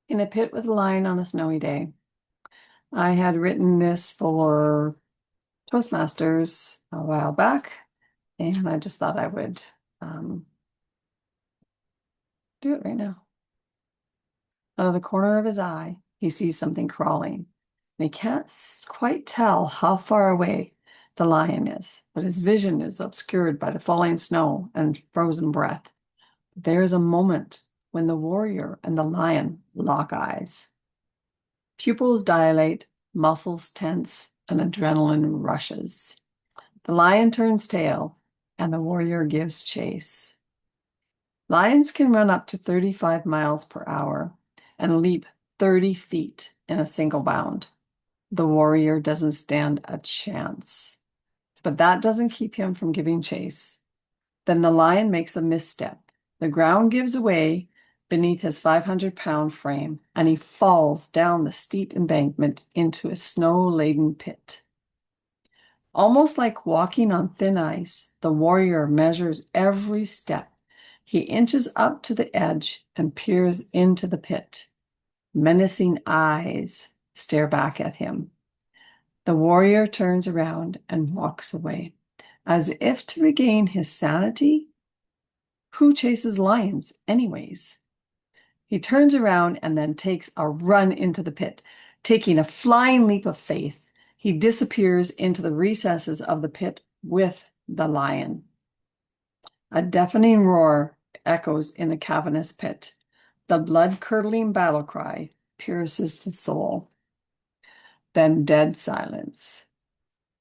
In a pit with a lion on a snowy day. I had written this for Toastmasters a while back, and I just thought I would um, do it right now. Out of the corner of his eye, he sees something crawling, and he can't quite tell how far away the lion is, but his vision is obscured by the falling snow and frozen breath. There is a moment when the warrior and the lion lock eyes. Pupils dilate, muscles tense, and adrenaline rushes. The lion turns tail, and the warrior gives chase. Lions can run up to 35 miles per hour and leap 30 feet in a single bound. The warrior doesn't stand a chance. But that doesn't keep him from giving chase. Then the lion makes a misstep. The ground gives away beneath his 500-pound frame, and he falls down the steep embankment into a snow-laden pit. Almost like walking on thin ice, the warrior measures every step. He inches up to the edge and peers into the pit. Menacing eyes stare back at him. The warrior turns around and walks away, as if to regain his sanity. Who chases lions, anyways? He turns around and then takes a run into the pit. Taking a flying leap of faith, he disappears into the recesses of the pit with the lion. A deafening roar echoes in the cavernous pit. The blood-curdling battle cry pierces the soul. Then dead silence.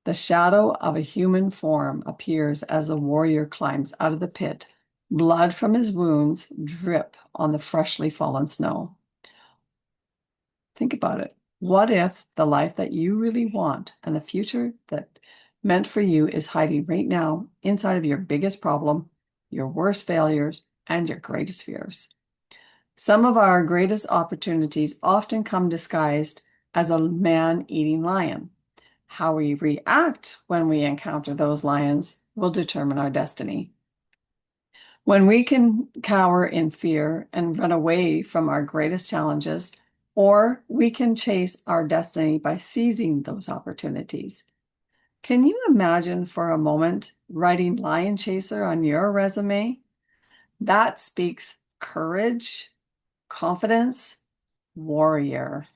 The shadow of a human form appears as a warrior climbs out of the pit. Blood from his wounds drip on the freshly fallen snow. Think about it. What if the life that you really want and the future that meant for you is hiding right now inside of your biggest problem, your worst failures, and your greatest fears? Some of our greatest opportunities often come disguised as a man-eating lion. How we react when we encounter those lions will determine our destiny. When we can cower in fear and run away from our greatest challenges, or we can chase our destiny by seizing those opportunities. Can you imagine for a moment writing Lion Chaser on your resume? That speaks courage, confidence, warrior.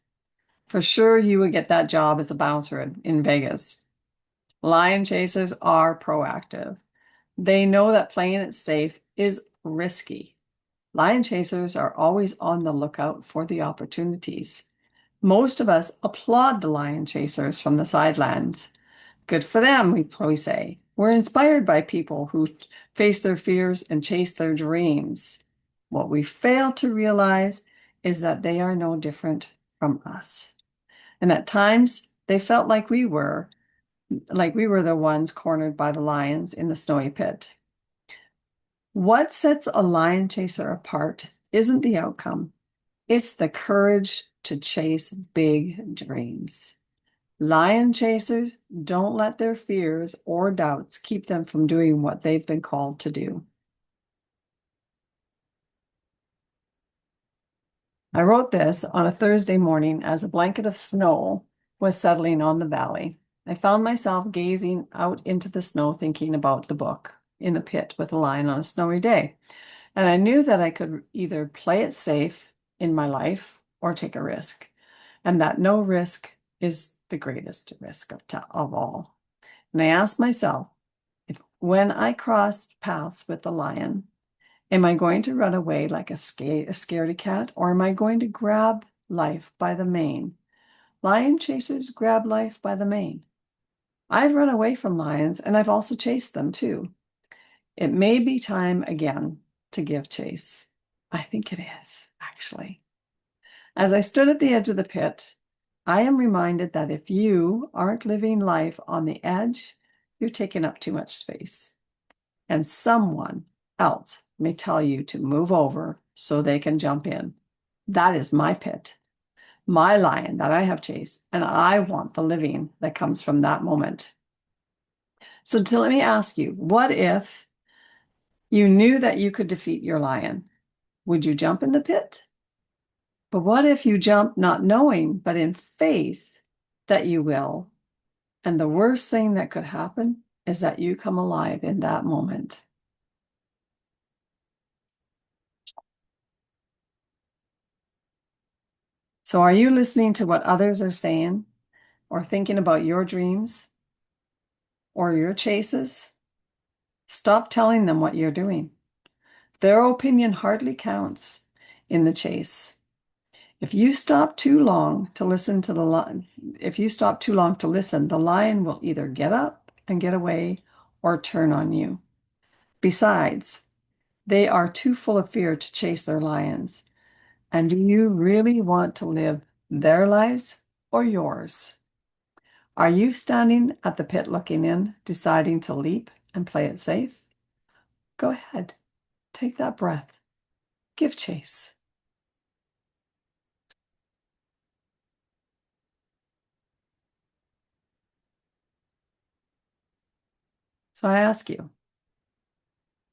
For sure, you would get that job as a bouncer in Vegas. Lion chasers are proactive. They know that playing it safe is risky. Lion chasers are always on the lookout for the opportunities. Most of us applaud the lion chasers from the sidelines. Good for them, we say. We're inspired by people who face their fears and chase their dreams. What we fail to realize is that they are no different from us. And at times, they felt like we were the ones cornered by the lions in the snowy pit. What sets a lion chaser apart isn't the outcome. It's the courage to chase big dreams. Lion chasers don't let their fears or doubts keep them from doing what they've been called to do. I wrote this on a Thursday morning as a blanket of snow was settling on the valley. I found myself gazing out into the snow, thinking about the book, In the Pit with a Lion on a Snowy Day. And I knew that I could either play it safe in my life or take a risk, and that no risk is the greatest risk of all. And I asked myself, if when I cross paths with the lion, am I going to run away like a scaredy cat, or am I going to grab life by the mane? Lion chasers grab life by the mane. I've run away from lions, and I've also chased them too. It may be time again to give chase. I think it is, actually. As I stood at the edge of the pit, I am reminded that if you aren't living life on the edge, you're taking up too much space. And someone else may tell you to move over so they can jump in. That is my pit, my lion that I have chased, and I want the living that comes from that moment. So let me ask you, what if you knew that you could defeat your lion? Would you jump in the pit? But what if you jump not knowing, but in faith that you will? And the worst thing that could happen is that you come alive in that moment. So, are you listening to what others are saying or thinking about your dreams or your chases? Stop telling them what you're doing. Their opinion hardly counts in the chase. If you stop too long to listen to the lion, if you stop too long to listen, the lion will either get up and get away or turn on you. Besides, they are too full of fear to chase their lions. And do you really want to live their lives or yours? Are you standing at the pit looking in, deciding to leap and play it safe? Go ahead, take that breath, give chase. So I ask you,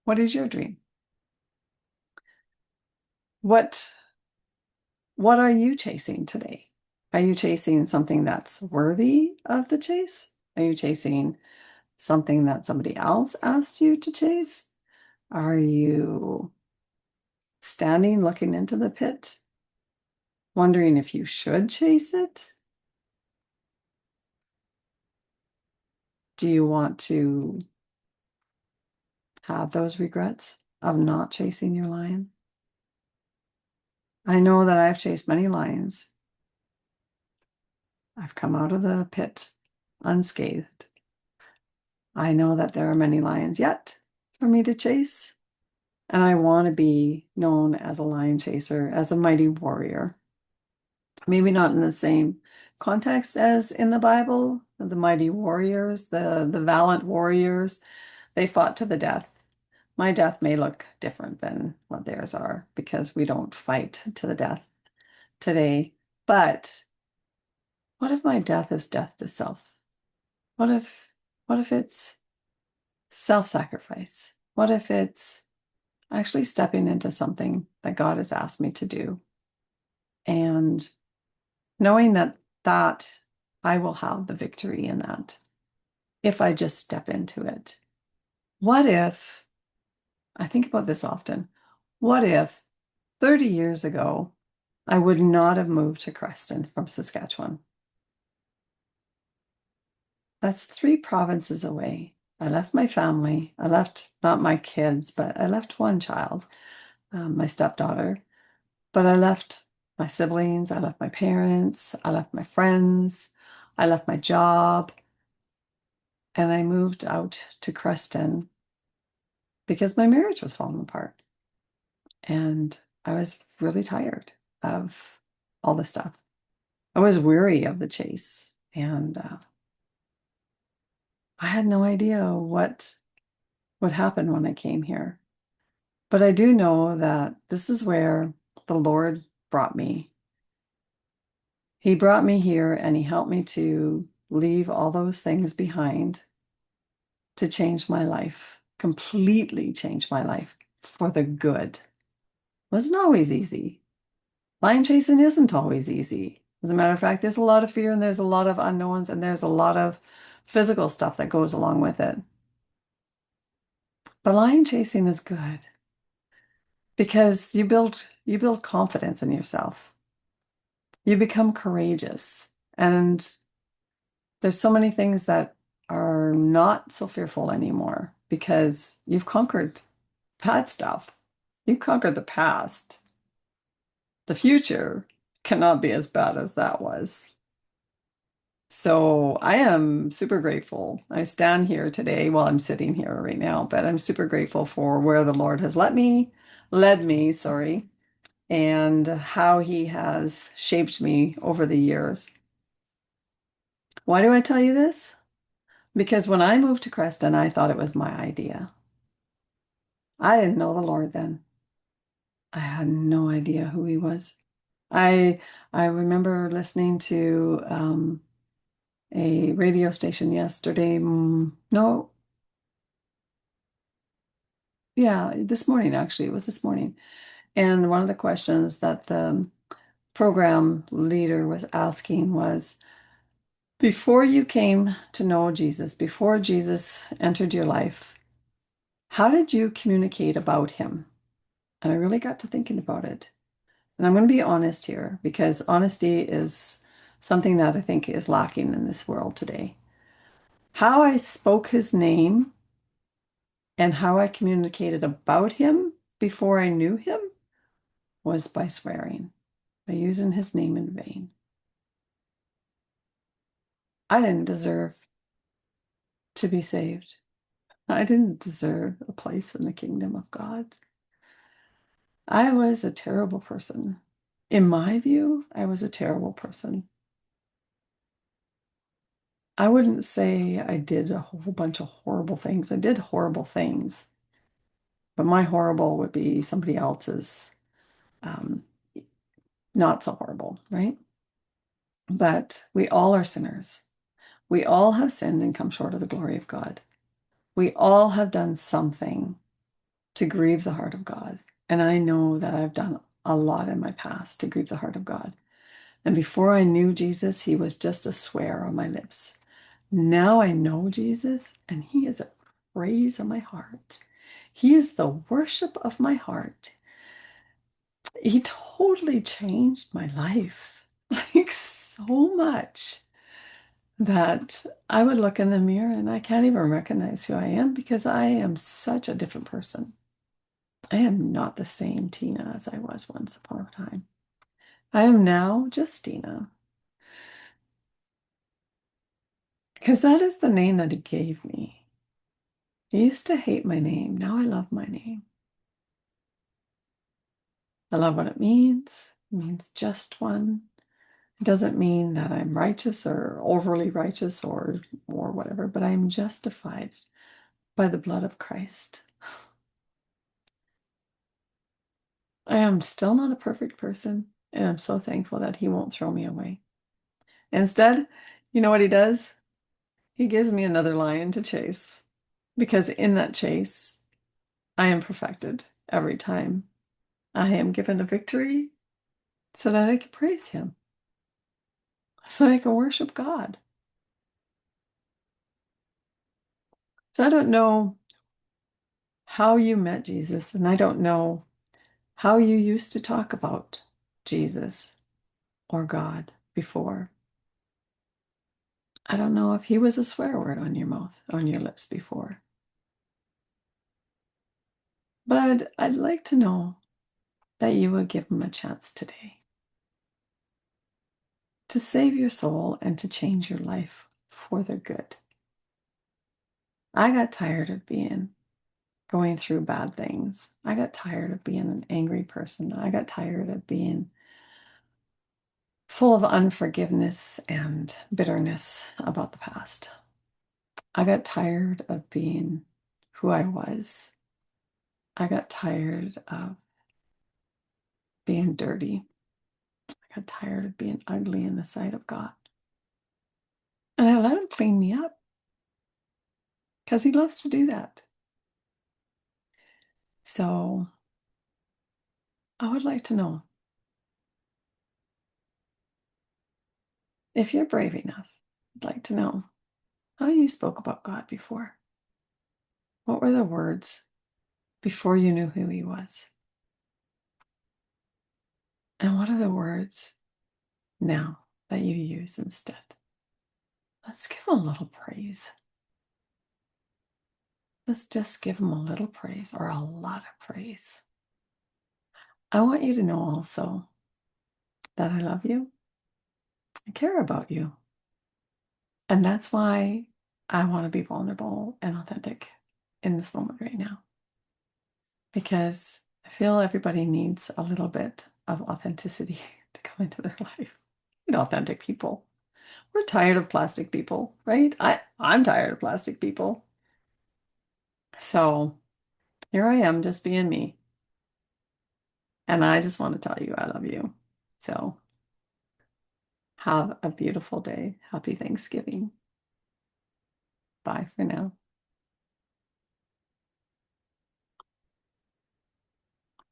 what is your dream? What what are you chasing today? Are you chasing something that's worthy of the chase? Are you chasing something that somebody else asked you to chase? Are you standing looking into the pit, wondering if you should chase it? Do you want to have those regrets of not chasing your lion? I know that I've chased many lions. I've come out of the pit unscathed. I know that there are many lions yet for me to chase, and I want to be known as a lion chaser, as a mighty warrior. Maybe not in the same context as in the Bible, the mighty warriors, the valiant warriors, they fought to the death. My death may look different than what theirs are because we don't fight to the death today. But what if my death is death to self? What if it's self-sacrifice? What if it's actually stepping into something that God has asked me to do and knowing that I will have the victory in that if I just step into it? What if, I think about this often, what if 30 years ago I would not have moved to Creston from Saskatchewan? That's 3 provinces away. I left my family. I left not my kids, but I left one child, my stepdaughter. But I left my siblings. I left my parents. I left my friends. I left my job. And I moved out to Creston because my marriage was falling apart. And I was really tired of all the stuff. I was weary of the chase. And I had no idea what would happen when I came here. But I do know that this is where the Lord brought me. He brought me here and he helped me to leave all those things behind to change my life, completely change my life for the good. It wasn't always easy. Lion chasing isn't always easy. As a matter of fact, there's a lot of fear and there's a lot of unknowns and there's a lot of physical stuff that goes along with it. But lion chasing is good because you build confidence in yourself. You become courageous. And there's so many things that are not so fearful anymore because you've conquered bad stuff. You've conquered the past. The future cannot be as bad as that was. So I am super grateful. I stand here today. Well, I'm sitting here right now, but I'm super grateful for where the Lord has led me, sorry, and how he has shaped me over the years. Why do I tell you this? Because when I moved to Creston, I thought it was my idea. I didn't know the Lord then. I had no idea who he was. I I remember listening to a radio station yesterday. No, yeah, this morning actually. It was this morning. And one of the questions that the program leader was asking was, before you came to know Jesus, before Jesus entered your life, how did you communicate about him? And I really got to thinking about it. And I'm going to be honest here because honesty is something that I think is lacking in this world today. How I spoke his name and how I communicated about him before I knew him was by swearing, by using his name in vain. I didn't deserve to be saved. I didn't deserve a place in the kingdom of God. I was a terrible person. In my view, I was a terrible person. I wouldn't say I did a whole bunch of horrible things. I did horrible things, but my horrible would be somebody else's um, not so horrible, right? But we all are sinners. We all have sinned and come short of the glory of God. We all have done something to grieve the heart of God. And I know that I've done a lot in my past to grieve the heart of God. And before I knew Jesus, he was just a swear on my lips. Now I know Jesus, and he is a praise of my heart. He is the worship of my heart. He totally changed my life, like so much that I would look in the mirror and I can't even recognize who I am because I am such a different person. I am not the same Tina as I was once upon a time. I am now just Tina because that is the name that he gave me. He used to hate my name. Now I love my name. I love what it means. It means just one. It doesn't mean that I'm righteous or overly righteous or whatever, but I am justified by the blood of Christ. I am still not a perfect person, and I'm so thankful that he won't throw me away. Instead, you know what he does? He gives me another lion to chase because in that chase, I am perfected every time. I am given a victory so that I can praise him, so I can worship God. So I don't know how you met Jesus, and I don't know how you used to talk about Jesus or God before. I don't know if he was a swear word on your mouth, on your lips before. But I'd like to know that you would give him a chance today to save your soul and to change your life for the good. I got tired of going through bad things. I got tired of being an angry person. I got tired of being full of unforgiveness and bitterness about the past. I got tired of being who I was. I got tired of being dirty. I got tired of being ugly in the sight of God. And I let him clean me up because he loves to do that. So I would like to know if you're brave enough, I'd like to know how you spoke about God before. What were the words before you knew who he was? And what are the words now that you use instead? Let's give him a little praise. Let's just give him a little praise or a lot of praise. I want you to know also that I love you. I care about you. And that's why I want to be vulnerable and authentic in this moment right now. Because I feel everybody needs a little bit of authenticity to come into their life. Authentic people. We're tired of plastic people, right? I'm tired of plastic people. So here I am just being me. And I just want to tell you I love you. So have a beautiful day. Happy Thanksgiving. Bye for now.